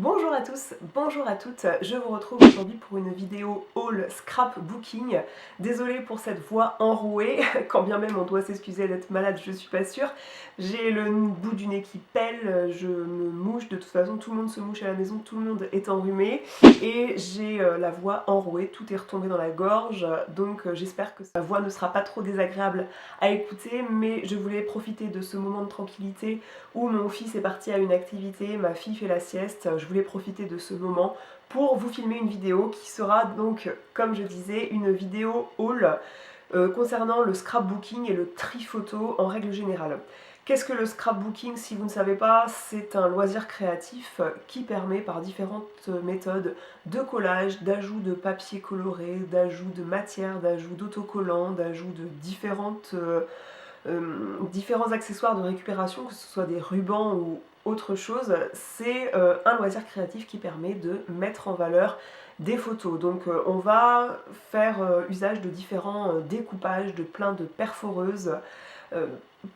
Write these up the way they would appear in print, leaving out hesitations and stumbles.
Bonjour à tous, bonjour à toutes, je vous retrouve aujourd'hui pour une vidéo haul scrapbooking. Désolée pour cette voix enrouée, quand bien même on doit s'excuser d'être malade, je suis pas sûre. J'ai le bout du nez qui pèle, je me mouche, de toute façon tout le monde se mouche à la maison, tout le monde est enrhumé. Et j'ai la voix enrouée, tout est retombé dans la gorge, donc j'espère que sa voix ne sera pas trop désagréable à écouter, mais je voulais profiter de ce moment de tranquillité où mon fils est parti à une activité, ma fille fait la sieste. Je voulais profiter de ce moment pour vous filmer une vidéo qui sera donc, comme je disais, une vidéo haul concernant le scrapbooking et le tri photo en règle générale. Qu'est-ce que le scrapbooking? Si vous ne savez pas, c'est un loisir créatif qui permet par différentes méthodes de collage, d'ajout de papier coloré, d'ajout de matière, d'ajout d'autocollants, d'ajout de différents accessoires de récupération, que ce soit des rubans ou autre chose. C'est un loisir créatif qui permet de mettre en valeur des photos. Donc on va faire usage de différents découpages, de plein de perforeuses, euh,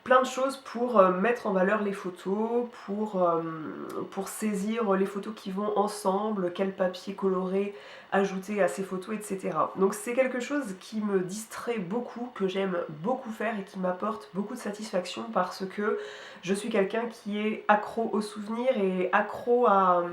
plein de choses pour mettre en valeur les photos, pour saisir les photos qui vont ensemble, quel papier coloré ajouter à ces photos, etc. Donc c'est quelque chose qui me distrait beaucoup, que j'aime beaucoup faire et qui m'apporte beaucoup de satisfaction parce que je suis quelqu'un qui est accro aux souvenirs et accro à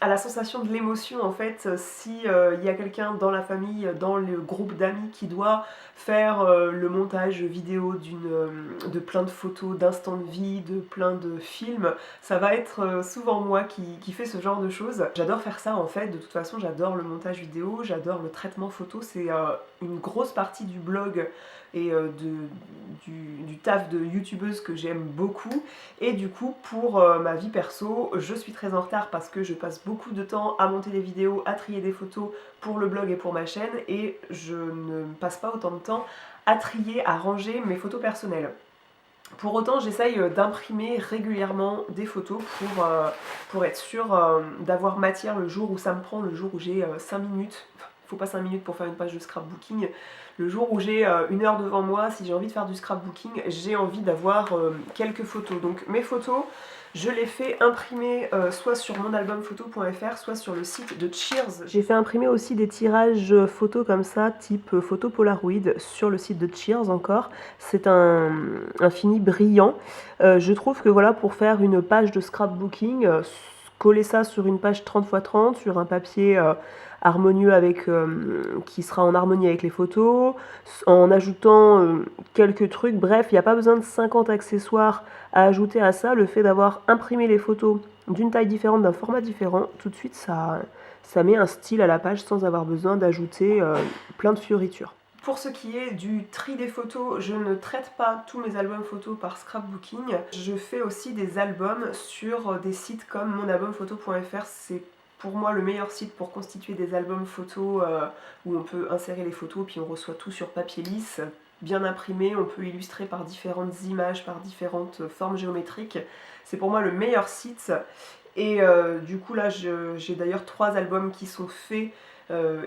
la sensation de l'émotion en fait. Si il y a quelqu'un dans la famille, dans le groupe d'amis qui doit faire le montage vidéo de plein de photos, d'instants de vie, de plein de films, ça va être souvent moi qui fait ce genre de choses. J'adore faire ça en fait, de toute façon j'adore le montage vidéo, j'adore le traitement photo, c'est une grosse partie du blog et du taf de youtubeuse que j'aime beaucoup. Et du coup pour ma vie perso, je suis très en retard parce que je passe beaucoup de temps à monter des vidéos, à trier des photos pour le blog et pour ma chaîne, et je ne passe pas autant de temps à trier, à ranger mes photos personnelles. Pour autant, j'essaye d'imprimer régulièrement des photos pour être sûre d'avoir matière le jour où ça me prend, le jour où j'ai 5 minutes. Il faut pas 5 minutes pour faire une page de scrapbooking. Le jour où j'ai 1 heure devant moi, si j'ai envie de faire du scrapbooking, j'ai envie d'avoir quelques photos. Donc mes photos, je les fais imprimer soit sur monalbumphoto.fr, soit sur le site de Cheers. J'ai fait imprimer aussi des tirages photos comme ça, type photo Polaroid, sur le site de Cheers encore. C'est un fini brillant. Je trouve que voilà, pour faire une page de scrapbooking, coller ça sur une page 30 x 30, sur un papier harmonieux qui sera en harmonie avec les photos, en ajoutant quelques trucs. Bref, il n'y a pas besoin de 50 accessoires à ajouter à ça. Le fait d'avoir imprimé les photos d'une taille différente, d'un format différent, tout de suite ça met un style à la page sans avoir besoin d'ajouter plein de fioritures. Pour ce qui est du tri des photos, je ne traite pas tous mes albums photos par scrapbooking. Je fais aussi des albums sur des sites comme monalbumphoto.fr. C'est pour moi le meilleur site pour constituer des albums photos où on peut insérer les photos puis on reçoit tout sur papier lisse, bien imprimé, on peut illustrer par différentes images, par différentes formes géométriques. C'est pour moi le meilleur site. Et du coup là j'ai d'ailleurs 3 albums qui sont faits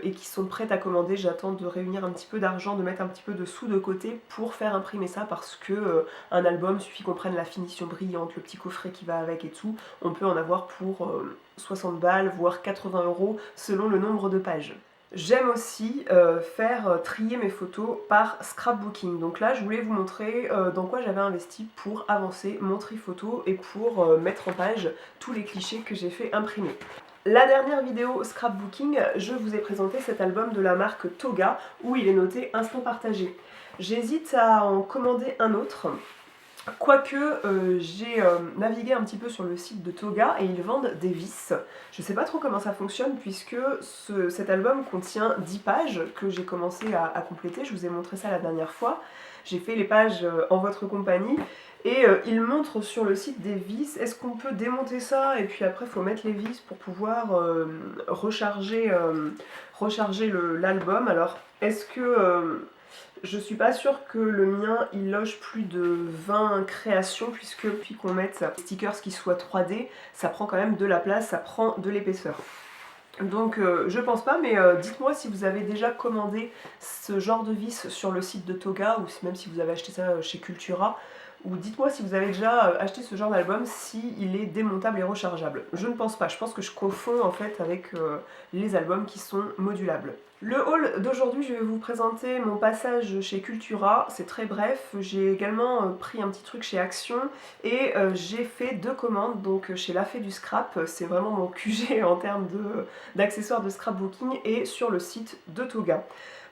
et qui sont prêtes à commander. J'attends de réunir un petit peu d'argent, de mettre un petit peu de sous de côté pour faire imprimer ça, parce que un album, suffit qu'on prenne la finition brillante, le petit coffret qui va avec et tout, on peut en avoir pour 60 balles, voire 80 € selon le nombre de pages. J'aime aussi faire trier mes photos par scrapbooking. Donc là, je voulais vous montrer dans quoi j'avais investi pour avancer mon tri photo et pour mettre en page tous les clichés que j'ai fait imprimer. La dernière vidéo scrapbooking, je vous ai présenté cet album de la marque Toga où il est noté instant partagé. J'hésite à en commander un autre, quoique j'ai navigué un petit peu sur le site de Toga et ils vendent des vis. Je sais pas trop comment ça fonctionne puisque cet album contient 10 pages que j'ai commencé à compléter. Je vous ai montré ça la dernière fois. J'ai fait les pages en votre compagnie. Et il montre sur le site des vis. Est-ce qu'on peut démonter ça et puis après il faut mettre les vis pour pouvoir recharger l'album. Alors est-ce que je suis pas sûre que le mien il loge plus de 20 créations, puisque puis qu'on mette des stickers qui soient 3D, ça prend quand même de la place, ça prend de l'épaisseur. Donc je pense pas, mais dites-moi si vous avez déjà commandé ce genre de vis sur le site de Toga ou même si vous avez acheté ça chez Cultura. ou dites-moi si vous avez déjà acheté ce genre d'album, s'il est démontable et rechargeable. Je ne pense pas, je pense que je confonds en fait avec les albums qui sont modulables. Le haul d'aujourd'hui, je vais vous présenter mon passage chez Cultura, c'est très bref. J'ai également pris un petit truc chez Action et j'ai fait 2 commandes donc chez La Fée du Scrap, c'est vraiment mon QG en termes d'accessoires de scrapbooking, et sur le site de Toga.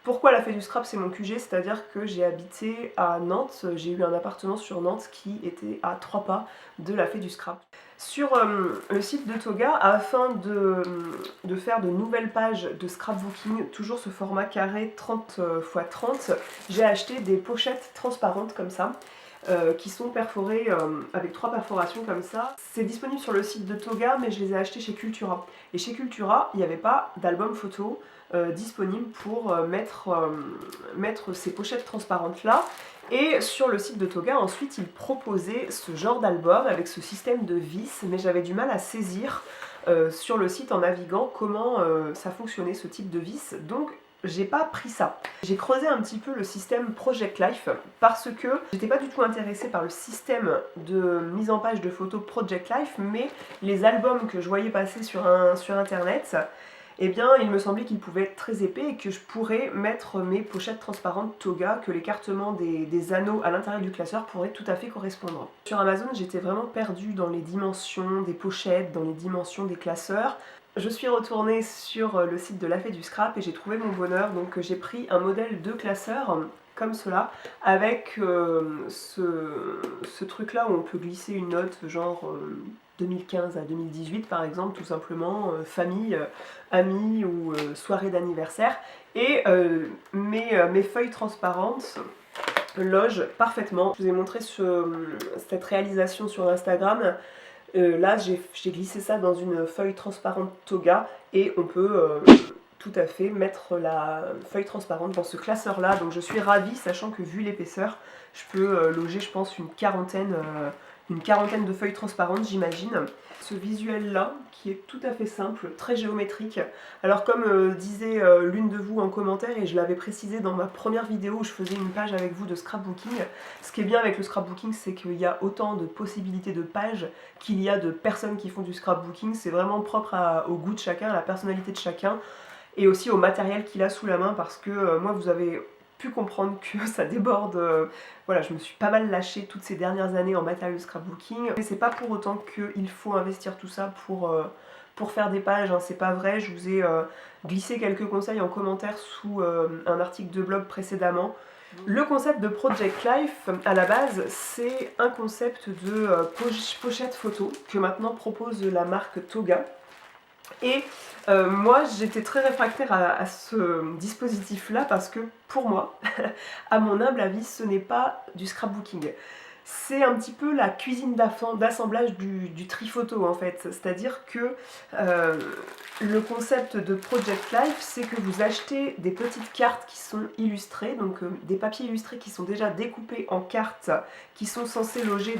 Pourquoi La Fée du Scrap c'est mon QG? C'est-à-dire que j'ai habité à Nantes, j'ai eu un appartement sur Nantes qui était à 3 pas de La Fée du Scrap. Sur le site de Toga, afin de faire de nouvelles pages de scrapbooking, toujours ce format carré 30 x 30, j'ai acheté des pochettes transparentes comme ça, qui sont perforées avec 3 perforations comme ça. C'est disponible sur le site de Toga, mais je les ai achetées chez Cultura. Et chez Cultura, il n'y avait pas d'album photo disponible pour mettre ces pochettes transparentes là. Et sur le site de Toga, ensuite, ils proposaient ce genre d'album avec ce système de vis, mais j'avais du mal à saisir sur le site en naviguant comment ça fonctionnait ce type de vis. Donc j'ai pas pris ça. J'ai creusé un petit peu le système Project Life parce que j'étais pas du tout intéressée par le système de mise en page de photos Project Life, mais les albums que je voyais passer sur internet, eh bien il me semblait qu'ils pouvaient être très épais et que je pourrais mettre mes pochettes transparentes Toga, que l'écartement des anneaux à l'intérieur du classeur pourrait tout à fait correspondre. Sur Amazon, j'étais vraiment perdue dans les dimensions des pochettes, dans les dimensions des classeurs. Je suis retournée sur le site de La Fée du Scrap et j'ai trouvé mon bonheur, donc j'ai pris un modèle de classeur comme cela, avec ce truc là où on peut glisser une note genre 2015 à 2018 par exemple, tout simplement, famille, amis ou soirée d'anniversaire, et mes feuilles transparentes logent parfaitement. Je vous ai montré cette réalisation sur Instagram. Là j'ai glissé ça dans une feuille transparente Toga et on peut tout à fait mettre la feuille transparente dans ce classeur là, donc je suis ravie, sachant que vu l'épaisseur je peux loger je pense une quarantaine de feuilles transparentes, j'imagine. Ce visuel là qui est tout à fait simple, très géométrique. Alors comme disait l'une de vous en commentaire, et je l'avais précisé dans ma première vidéo où je faisais une page avec vous de scrapbooking, ce qui est bien avec le scrapbooking, c'est qu'il y a autant de possibilités de pages qu'il y a de personnes qui font du scrapbooking. C'est vraiment propre au goût de chacun, à la personnalité de chacun, et aussi au matériel qu'il a sous la main, parce que moi vous avez pu comprendre que ça déborde. Voilà, je me suis pas mal lâchée toutes ces dernières années en matériel de scrapbooking, mais c'est pas pour autant qu'il faut investir tout ça pour faire des pages, hein, c'est pas vrai. Je vous ai glissé quelques conseils en commentaire sous un article de blog précédemment. Le concept de Project Life, à la base, c'est un concept de pochette photo que maintenant propose la marque Toga. Et moi j'étais très réfractaire à ce dispositif là parce que pour moi, à mon humble avis, ce n'est pas du scrapbooking. C'est un petit peu la cuisine d'assemblage du tri-photo en fait, c'est-à-dire que le concept de Project Life, c'est que vous achetez des petites cartes qui sont illustrées, donc des papiers illustrés qui sont déjà découpés en cartes, qui sont censés loger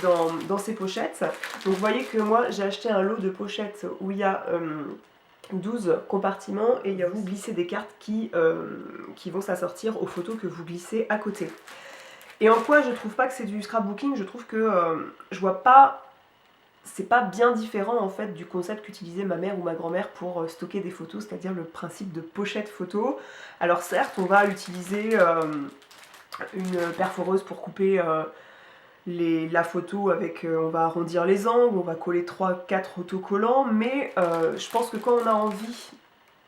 dans ces pochettes. Donc vous voyez que moi j'ai acheté un lot de pochettes où il y a 12 compartiments et vous glissez des cartes qui vont s'assortir aux photos que vous glissez à côté. Et en quoi je trouve pas que c'est du scrapbooking? Je trouve que je vois pas, c'est pas bien différent en fait du concept qu'utilisait ma mère ou ma grand-mère pour stocker des photos, c'est-à-dire le principe de pochette photo. Alors certes, on va utiliser une perforeuse pour couper la photo avec, on va arrondir les angles, on va coller 3-4 autocollants, mais je pense que quand on a envie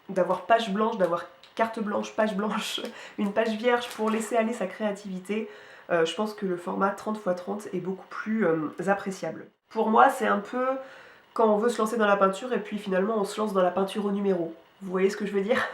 d'avoir page blanche, d'avoir carte blanche, page blanche, une page vierge pour laisser aller sa créativité, je pense que le format 30 x 30 est beaucoup plus appréciable. Pour moi, c'est un peu quand on veut se lancer dans la peinture et puis finalement on se lance dans la peinture au numéro. Vous voyez ce que je veux dire?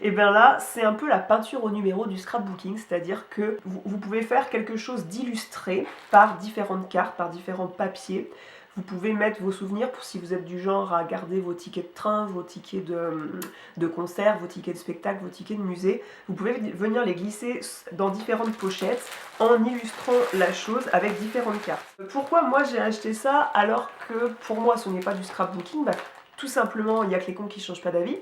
Et bien là, c'est un peu la peinture au numéro du scrapbooking, c'est-à-dire que vous pouvez faire quelque chose d'illustré par différentes cartes, par différents papiers. Vous pouvez mettre vos souvenirs pour si vous êtes du genre à garder vos tickets de train, vos tickets de concert, vos tickets de spectacle, vos tickets de musée. Vous pouvez venir les glisser dans différentes pochettes en illustrant la chose avec différentes cartes. Pourquoi moi j'ai acheté ça alors que pour moi ce n'est pas du scrapbooking? Tout simplement, il n'y a que les cons qui ne changent pas d'avis.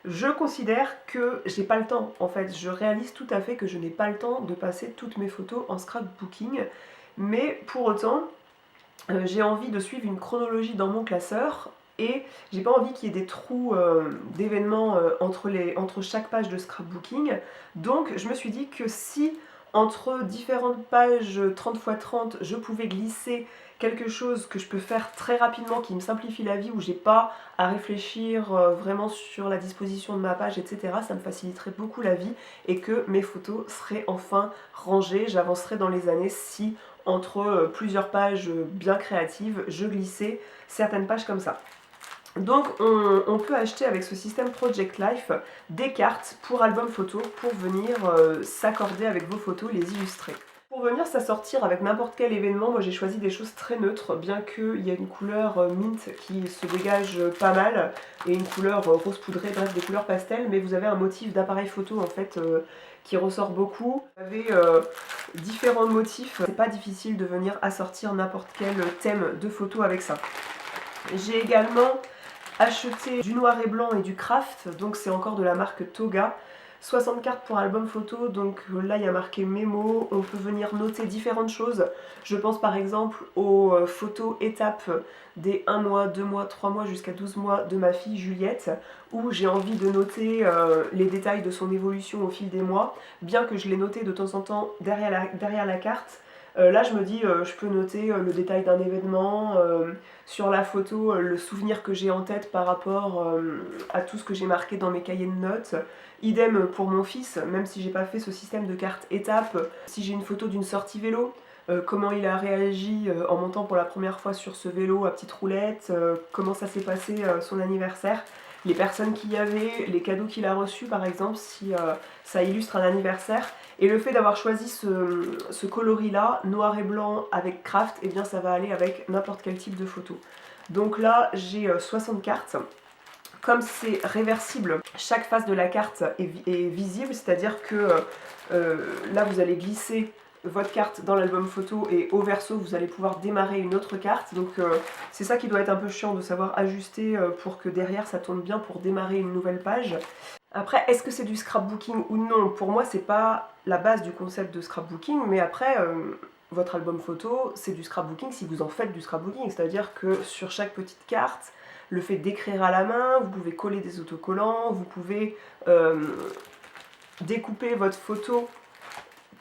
Je considère que j'ai pas le temps, en fait. Je réalise tout à fait que je n'ai pas le temps de passer toutes mes photos en scrapbooking. mais pour autant, j'ai envie de suivre une chronologie dans mon classeur et j'ai pas envie qu'il y ait des trous d'événements entre chaque page de scrapbooking. Donc je me suis dit que si entre différentes pages 30 x 30 je pouvais glisser quelque chose que je peux faire très rapidement, qui me simplifie la vie, où j'ai pas à réfléchir vraiment sur la disposition de ma page, etc. Ça me faciliterait beaucoup la vie et que mes photos seraient enfin rangées. J'avancerais dans les années si entre plusieurs pages bien créatives, je glissais certaines pages comme ça. Donc on peut acheter avec ce système Project Life des cartes pour album photo pour venir s'accorder avec vos photos, les illustrer. Pour venir s'assortir avec n'importe quel événement, moi j'ai choisi des choses très neutres, bien qu'il y ait une couleur mint qui se dégage pas mal, et une couleur rose poudrée, bref des couleurs pastel, mais vous avez un motif d'appareil photo en fait qui ressort beaucoup. Vous avez différents motifs, c'est pas difficile de venir assortir n'importe quel thème de photo avec ça. J'ai également acheté du noir et blanc et du craft, donc c'est encore de la marque Toga. 60 cartes pour album photo, donc là il y a marqué mémo, on peut venir noter différentes choses. Je pense par exemple aux photos étapes des 1 mois, 2 mois, 3 mois jusqu'à 12 mois de ma fille Juliette, où j'ai envie de noter les détails de son évolution au fil des mois, bien que je l'ai noté de temps en temps derrière la carte. Là je me dis je peux noter le détail d'un événement, sur la photo le souvenir que j'ai en tête par rapport à tout ce que j'ai marqué dans mes cahiers de notes. Idem pour mon fils, même si j'ai pas fait ce système de carte étape, si j'ai une photo d'une sortie vélo, comment il a réagi en montant pour la première fois sur ce vélo à petite roulette, comment ça s'est passé son anniversaire, les personnes qu'il y avait, les cadeaux qu'il a reçus par exemple, si ça illustre un anniversaire. Et le fait d'avoir choisi ce coloris là, noir et blanc avec craft, et eh bien ça va aller avec n'importe quel type de photo. Donc là j'ai 60 cartes. Comme c'est réversible, chaque face de la carte est visible, c'est-à-dire que là vous allez glisser votre carte dans l'album photo et au verso vous allez pouvoir démarrer une autre carte. Donc c'est ça qui doit être un peu chiant, de savoir ajuster pour que derrière ça tourne bien pour démarrer une nouvelle page. Après, est-ce que c'est du scrapbooking ou non? Pour moi c'est pas la base du concept de scrapbooking, mais après votre album photo c'est du scrapbooking si vous en faites du scrapbooking, c'est-à-dire que sur chaque petite carte, le fait d'écrire à la main, vous pouvez coller des autocollants, vous pouvez découper votre photo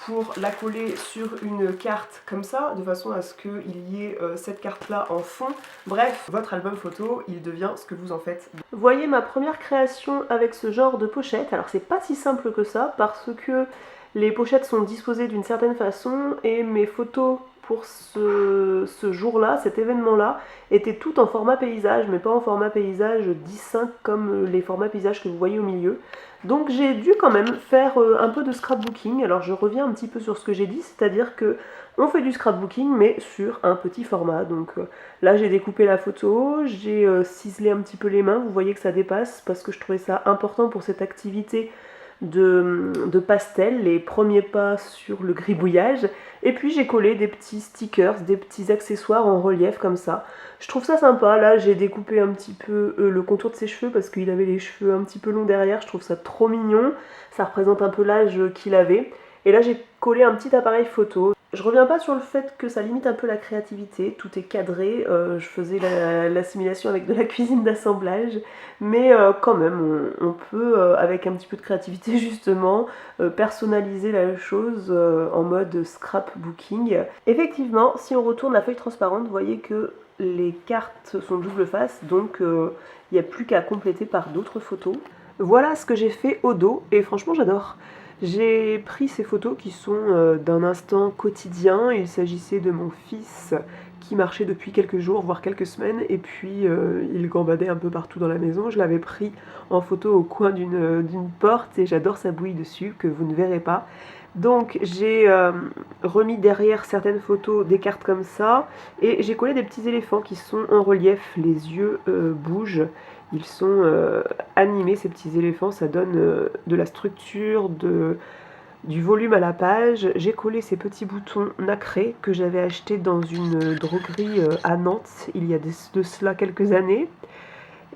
pour la coller sur une carte comme ça, de façon à ce qu'il y ait cette carte-là en fond. Bref, votre album photo, il devient ce que vous en faites. Voyez ma première création avec ce genre de pochette. Alors c'est pas si simple que ça, parce que les pochettes sont disposées d'une certaine façon, et mes photos pour ce jour-là, cet événement-là, étaient toutes en format paysage, mais pas en format paysage 10-5 comme les formats paysages que vous voyez au milieu. Donc j'ai dû quand même faire un peu de scrapbooking. Alors je reviens un petit peu sur ce que j'ai dit, c'est-à-dire que on fait du scrapbooking mais sur un petit format. Donc là j'ai découpé la photo, j'ai ciselé un petit peu les mains, vous voyez que ça dépasse parce que je trouvais ça important pour cette activité de pastel, les premiers pas sur le gribouillage. Et puis j'ai collé des petits stickers, des petits accessoires en relief comme ça. Je trouve ça sympa. Là j'ai découpé un petit peu le contour de ses cheveux parce qu'il avait les cheveux un petit peu longs derrière. Je trouve ça trop mignon, ça représente un peu l'âge qu'il avait. Et là j'ai collé un petit appareil photo. Je reviens pas sur le fait que ça limite un peu la créativité, tout est cadré, je faisais l'assimilation avec de la cuisine d'assemblage, mais quand même on peut, avec un petit peu de créativité justement, personnaliser la chose en mode scrapbooking. Effectivement, si on retourne la feuille transparente, vous voyez que les cartes sont double face, donc il n'y a plus qu'à compléter par d'autres photos. Voilà ce que j'ai fait au dos, et franchement j'adore. J'ai pris ces photos qui sont d'un instant quotidien. Il s'agissait de mon fils qui marchait depuis quelques jours, voire quelques semaines, et puis il gambadait un peu partout dans la maison. Je l'avais pris en photo au coin d'une porte et j'adore sa bouille dessus que vous ne verrez pas. Donc j'ai remis derrière certaines photos des cartes comme ça et j'ai collé des petits éléphants qui sont en relief, les yeux bougent. Ils sont animés, ces petits éléphants, ça donne de la structure, du volume à la page. J'ai collé ces petits boutons nacrés que j'avais achetés dans une droguerie à Nantes il y a de cela quelques années.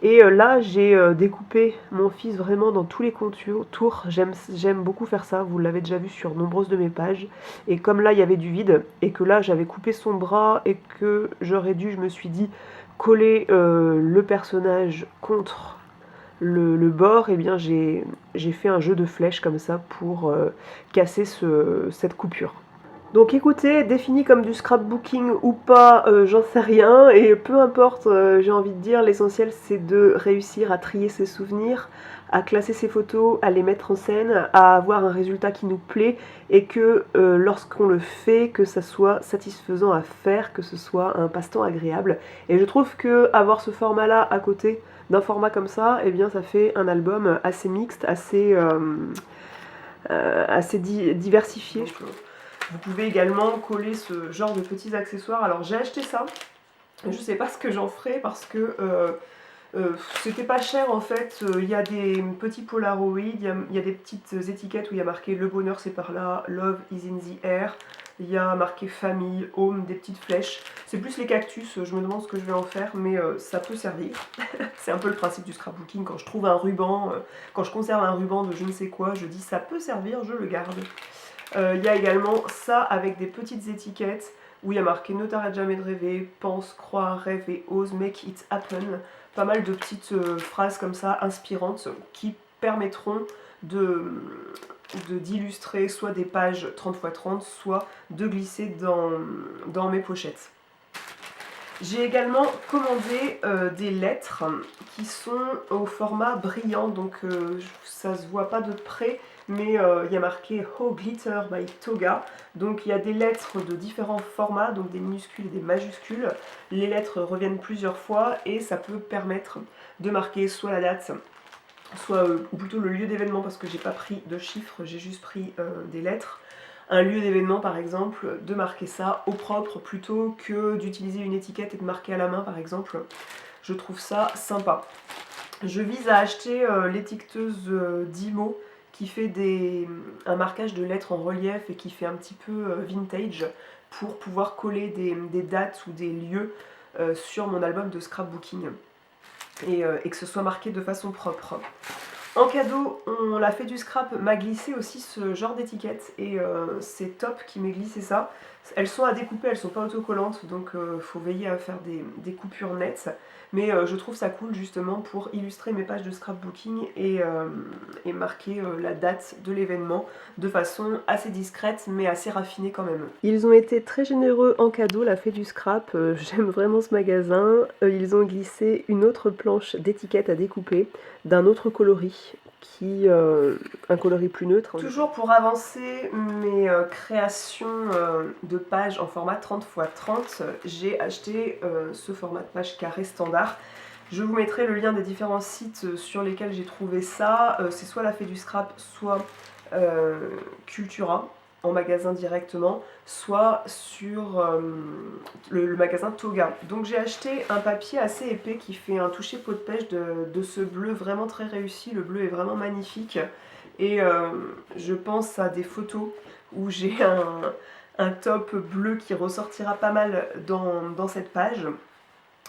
Et là, j'ai découpé mon fils vraiment dans tous les contours. J'aime beaucoup faire ça, vous l'avez déjà vu sur nombreuses de mes pages. Et comme là, il y avait du vide, et que là, j'avais coupé son bras, et que j'aurais dû, je me suis dit, coller le personnage contre le bord, et bien j'ai fait un jeu de flèches comme ça pour casser cette coupure. Donc écoutez, défini comme du scrapbooking ou pas, j'en sais rien, et peu importe, j'ai envie de dire, l'essentiel c'est de réussir à trier ses souvenirs, à classer ses photos, à les mettre en scène, à avoir un résultat qui nous plaît, et que lorsqu'on le fait, que ça soit satisfaisant à faire, que ce soit un passe-temps agréable. Et je trouve que avoir ce format-là à côté d'un format comme ça, eh bien ça fait un album assez mixte, assez diversifié, je trouve. Vous pouvez également coller ce genre de petits accessoires. Alors j'ai acheté ça, je sais pas ce que j'en ferai parce que c'était pas cher en fait. Il y a des petits polaroids, il y a des petites étiquettes où il y a marqué le bonheur c'est par là, love is in the air. Il y a marqué famille, home, des petites flèches. C'est plus les cactus, je me demande ce que je vais en faire, mais ça peut servir. C'est un peu le principe du scrapbooking. Quand je trouve un ruban, quand je conserve un ruban de je ne sais quoi, je dis ça peut servir, je le garde. Il y a également ça avec des petites étiquettes où il y a marqué ne t'arrête jamais de rêver, pense, crois, rêve et ose, make it happen. Pas mal de petites phrases comme ça inspirantes qui permettront d'illustrer soit des pages 30x30, soit de glisser dans mes pochettes. J'ai également commandé des lettres qui sont au format brillant, donc ça se voit pas de près, mais il y a marqué Oh Glitter by Toga. Donc il y a des lettres de différents formats, donc des minuscules et des majuscules. Les lettres reviennent plusieurs fois et ça peut permettre de marquer soit la date, soit ou plutôt le lieu d'événement, parce que j'ai pas pris de chiffres, j'ai juste pris des lettres. Un lieu d'événement par exemple, de marquer ça au propre plutôt que d'utiliser une étiquette et de marquer à la main par exemple. Je trouve ça sympa. Je vise à acheter l'étiqueteuse Dymo qui fait un marquage de lettres en relief et qui fait un petit peu vintage pour pouvoir coller des dates ou des lieux sur mon album de scrapbooking et que ce soit marqué de façon propre. En cadeau, la Fée du Scrap m'a glissé aussi ce genre d'étiquette et c'est top qui m'ait glissé ça. Elles sont à découper, elles sont pas autocollantes, donc faut veiller à faire des coupures nettes. Mais je trouve ça cool justement pour illustrer mes pages de scrapbooking et marquer la date de l'événement de façon assez discrète mais assez raffinée quand même. Ils ont été très généreux en cadeau, la Fée du Scrap, j'aime vraiment ce magasin. Ils ont glissé une autre planche d'étiquettes à découper d'un autre coloris, un coloris plus neutre. Toujours pour avancer mes créations de pages en format 30x30, j'ai acheté ce format de page carré standard. Je vous mettrai le lien des différents sites sur lesquels j'ai trouvé ça. C'est soit la Fée du Scrap, soit Cultura en magasin directement, soit sur le magasin Toga. Donc j'ai acheté un papier assez épais qui fait un toucher peau de pêche de ce bleu vraiment très réussi. Le bleu est vraiment magnifique et je pense à des photos où j'ai un top bleu qui ressortira pas mal dans cette page.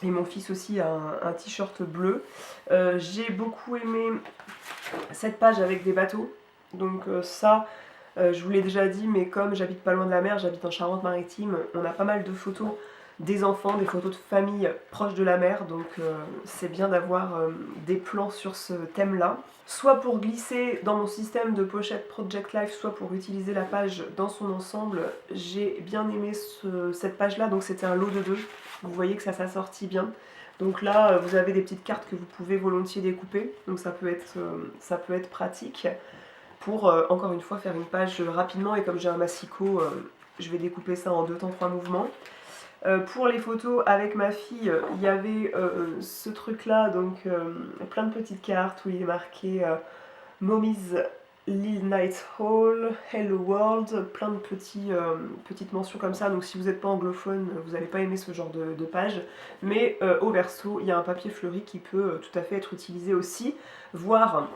Et mon fils aussi a un t-shirt bleu. J'ai beaucoup aimé cette page avec des bateaux. Donc ça, je vous l'ai déjà dit, mais comme j'habite pas loin de la mer, j'habite en Charente-Maritime, on a pas mal de photos des enfants, des photos de famille proches de la mer, donc c'est bien d'avoir des plans sur ce thème-là. Soit pour glisser dans mon système de pochette Project Life, soit pour utiliser la page dans son ensemble. J'ai bien aimé cette page-là, donc c'était un lot de deux. Vous voyez que ça s'assortit bien. Donc là, vous avez des petites cartes que vous pouvez volontiers découper, donc ça peut être pratique pour, encore une fois, faire une page rapidement. Et comme j'ai un massicot, je vais découper ça en 2 temps 3 mouvements. Pour les photos avec ma fille, il y avait ce truc là, donc plein de petites cartes où il est marqué Mommy's Little Night Hall, Hello World, plein de petites mentions comme ça. Donc si vous n'êtes pas anglophone, vous n'allez pas aimer ce genre de page. Mais au verso, il y a un papier fleuri qui peut tout à fait être utilisé aussi. Voire,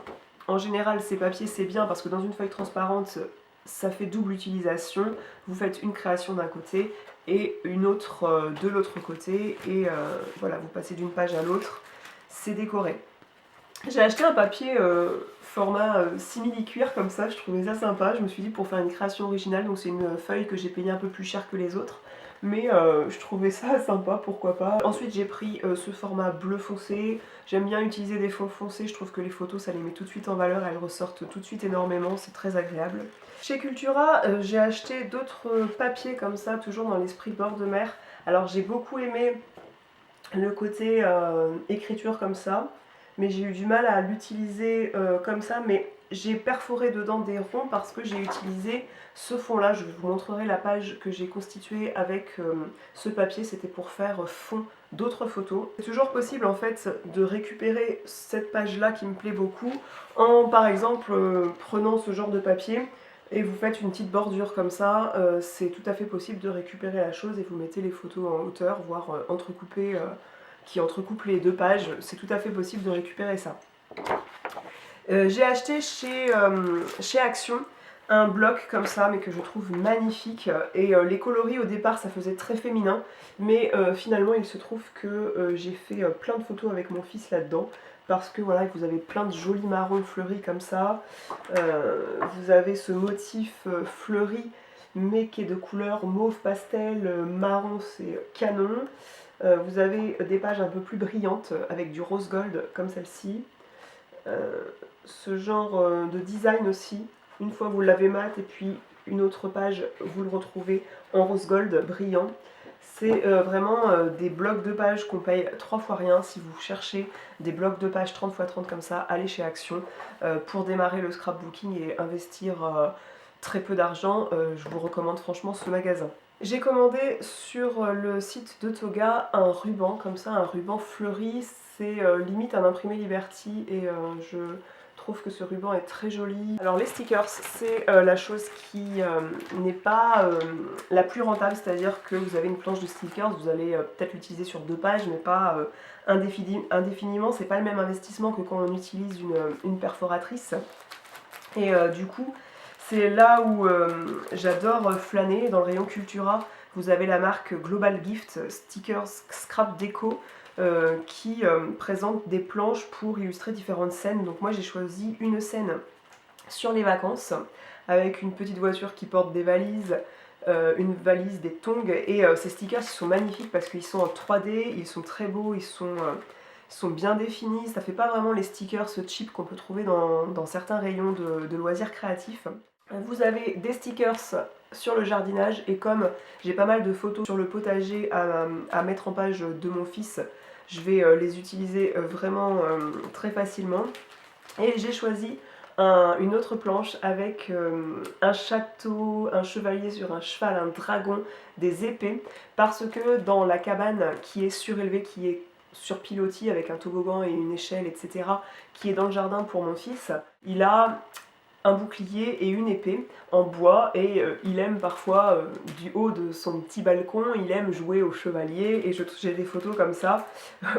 en général, ces papiers c'est bien parce que dans une feuille transparente, ça fait double utilisation. Vous faites une création d'un côté et une autre de l'autre côté. Et voilà, vous passez d'une page à l'autre. c'est décoré. J'ai acheté un papier format simili-cuir comme ça, je trouvais ça sympa. Je me suis dit pour faire une création originale, donc c'est une feuille que j'ai payée un peu plus cher que les autres. Mais je trouvais ça sympa, pourquoi pas. Ensuite j'ai pris ce format bleu foncé. J'aime bien utiliser des fonds foncés, je trouve que les photos ça les met tout de suite en valeur, elles ressortent tout de suite énormément, c'est très agréable. Chez Cultura, j'ai acheté d'autres papiers comme ça, toujours dans l'esprit bord de mer. Alors j'ai beaucoup aimé le côté écriture comme ça, mais j'ai eu du mal à l'utiliser comme ça, mais j'ai perforé dedans des ronds parce que j'ai utilisé ce fond là. Je vous montrerai la page que j'ai constituée avec ce papier, c'était pour faire fond d'autres photos. C'est toujours possible en fait de récupérer cette page là qui me plaît beaucoup en par exemple prenant ce genre de papier et vous faites une petite bordure comme ça, c'est tout à fait possible de récupérer la chose et vous mettez les photos en hauteur, voire entrecoupées, qui entrecoupent les deux pages, c'est tout à fait possible de récupérer ça. J'ai acheté chez Action un bloc comme ça, mais que je trouve magnifique, et les coloris au départ ça faisait très féminin, mais finalement il se trouve que j'ai fait plein de photos avec mon fils là-dedans, parce que voilà, vous avez plein de jolis marrons fleuris comme ça, vous avez ce motif fleuri, mais qui est de couleur mauve pastel, marron, c'est canon. Vous avez des pages un peu plus brillantes, avec du rose gold, comme celle-ci. Ce genre de design aussi, une fois vous l'avez mat et puis une autre page vous le retrouvez en rose gold brillant. C'est vraiment des blocs de pages qu'on paye 3 fois rien. Si vous cherchez des blocs de pages 30 x 30 comme ça, allez chez Action. Pour démarrer le scrapbooking et investir très peu d'argent, je vous recommande franchement ce magasin. J'ai commandé sur le site de Toga un ruban comme ça, un ruban fleuri. C'est limite un imprimé Liberty et je trouve que ce ruban est très joli. Alors les stickers, c'est la chose qui n'est pas la plus rentable, c'est-à-dire que vous avez une planche de stickers, vous allez peut-être l'utiliser sur 2 pages, mais pas indéfiniment. C'est pas le même investissement que quand on utilise une perforatrice. Et du coup, c'est là où j'adore flâner. Dans le rayon Cultura, vous avez la marque Global Gift Stickers Scrap Déco qui présente des planches pour illustrer différentes scènes. Donc moi j'ai choisi une scène sur les vacances avec une petite voiture qui porte des valises, une valise, des tongs, et ces stickers ils sont magnifiques parce qu'ils sont en 3D, ils sont très beaux, ils sont bien définis, ça fait pas vraiment les stickers cheap qu'on peut trouver dans certains rayons de loisirs créatifs. Vous avez des stickers sur le jardinage, et comme j'ai pas mal de photos sur le potager à mettre en page de mon fils, je vais les utiliser vraiment très facilement. Et j'ai choisi une autre planche avec un château, un chevalier sur un cheval, un dragon, des épées, parce que dans la cabane qui est surélevée, qui est sur pilotis avec un toboggan et une échelle, etc., qui est dans le jardin pour mon fils, il a un bouclier et une épée en bois, et il aime parfois du haut de son petit balcon, il aime jouer au chevalier, et j'ai des photos comme ça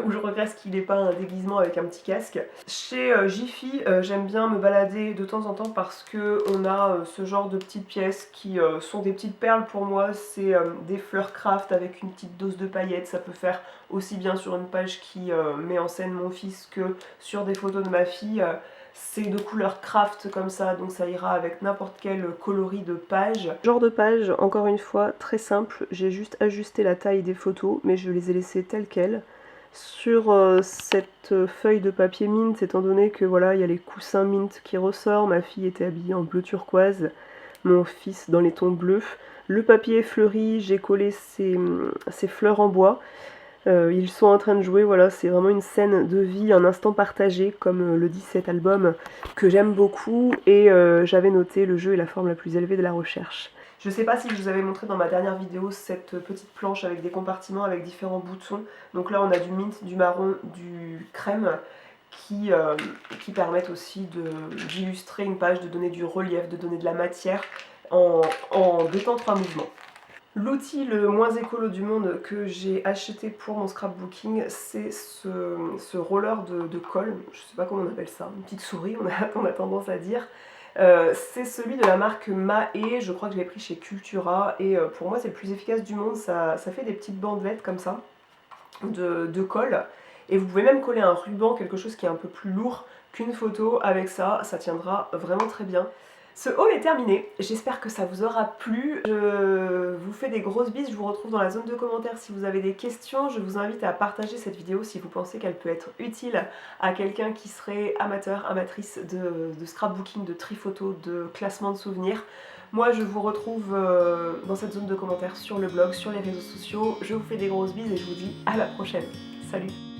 où je regrette qu'il n'ait pas un déguisement avec un petit casque. Chez Jiffy, j'aime bien me balader de temps en temps parce que on a ce genre de petites pièces qui sont des petites perles pour moi. C'est des fleurs craft avec une petite dose de paillettes, ça peut faire aussi bien sur une page qui met en scène mon fils que sur des photos de ma fille. C'est de couleur craft comme ça, donc ça ira avec n'importe quel coloris de page. Genre de page, encore une fois, très simple. J'ai juste ajusté la taille des photos, mais je les ai laissées telles quelles. Sur cette feuille de papier mint, étant donné que voilà, il y a les coussins mint qui ressortent, ma fille était habillée en bleu turquoise, mon fils dans les tons bleus. Le papier est fleuri, j'ai collé ces fleurs en bois. Ils sont en train de jouer, voilà, c'est vraiment une scène de vie, un instant partagé, comme le dit cet album, que j'aime beaucoup, et j'avais noté: le jeu est la forme la plus élevée de la recherche. Je sais pas si je vous avais montré dans ma dernière vidéo cette petite planche avec des compartiments avec différents boutons. Donc là on a du mint, du marron, du crème, qui permettent aussi d'illustrer une page, de donner du relief, de donner de la matière en 2 temps 3 mouvements. L'outil le moins écolo du monde que j'ai acheté pour mon scrapbooking, c'est ce roller de colle, je sais pas comment on appelle ça, une petite souris on a tendance à dire. C'est celui de la marque Mahé, je crois que je l'ai pris chez Cultura, et pour moi c'est le plus efficace du monde. Ça fait des petites bandelettes comme ça de colle, Et vous pouvez même coller un ruban, quelque chose qui est un peu plus lourd qu'une photo. Avec ça, ça tiendra vraiment très bien. Ce haul est terminé, j'espère que ça vous aura plu. Je vous fais des grosses bises, je vous retrouve dans la zone de commentaires si vous avez des questions. Je vous invite à partager cette vidéo si vous pensez qu'elle peut être utile à quelqu'un qui serait amateur, amatrice de scrapbooking, de tri photo, de classement de souvenirs. Moi je vous retrouve dans cette zone de commentaires sur le blog, sur les réseaux sociaux. Je vous fais des grosses bises et je vous dis à la prochaine. Salut!